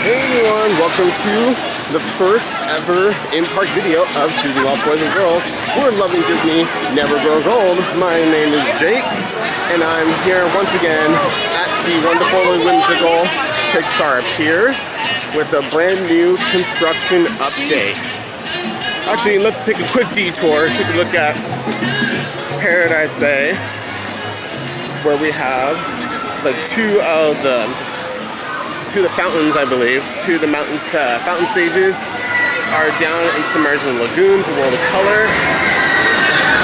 Hey everyone, welcome to the first ever in-park video of Disney Lost Boys and Girls. We're loving Disney, never grows old. My name is Jake, and I'm here once again at the wonderfully whimsical Pixar Pier with a brand new construction update. Actually, let's take a quick detour, take a look at Paradise Bay, where we have like two of the fountains, I believe. Two of the fountain stages are down and submerged in the lagoon for World of Color.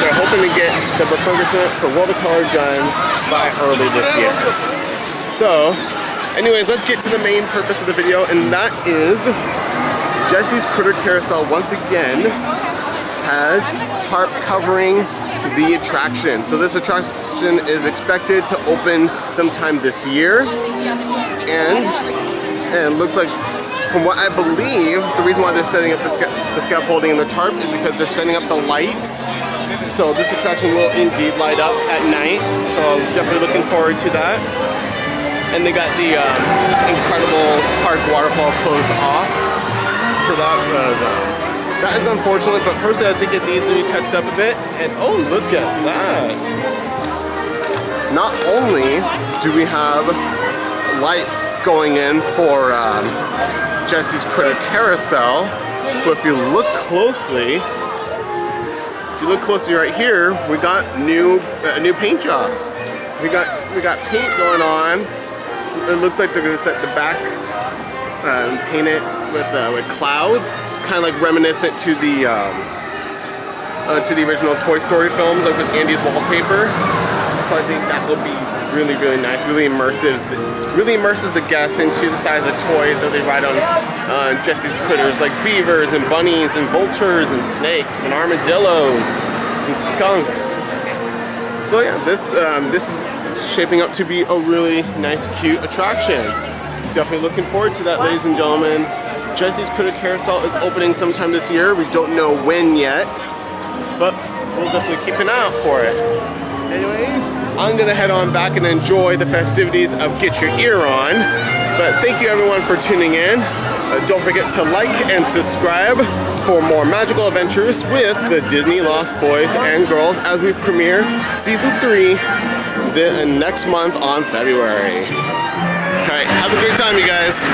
They're hoping to get the refurbishment for World of Color done by early this year. So, anyways, let's get to the main purpose of the video, and that is Jessie's Critter Carousel once again has tarp covering the attraction. So this attraction is expected to open sometime this year, and it looks like, from what I believe, the reason why they're setting up the scaffolding and the tarp is because they're setting up the lights. So this attraction will indeed light up at night, so I'm definitely looking forward to that. And they got the incredible park waterfall closed off, so that is unfortunate, but personally I think it needs to be touched up a bit. And oh, look at that! Not only do we have lights going in for Jessie's Critter Carousel, but if you look closely, right here, we got a new paint job. We got paint going on. It looks like they're gonna set the back, paint it with clouds, kind of like reminiscent to the original Toy Story films, like with Andy's wallpaper. So I think that will be really, really nice. Really immerses the guests into the size of toys that they ride on Jessie's Critters, like beavers and bunnies and vultures and snakes and armadillos and skunks. So yeah, this is shaping up to be a really nice, cute attraction. Definitely looking forward to that, ladies and gentlemen. Jessie's Critter Carousel is opening sometime this year. We don't know when yet, but we'll definitely keep an eye out for it. Anyways, I'm gonna head on back and enjoy the festivities of Get Your Ear On. But thank you everyone for tuning in. Don't forget to like and subscribe for more magical adventures with the Disney Lost Boys and Girls as we premiere Season 3 next month on February. Alright, have a great time, you guys.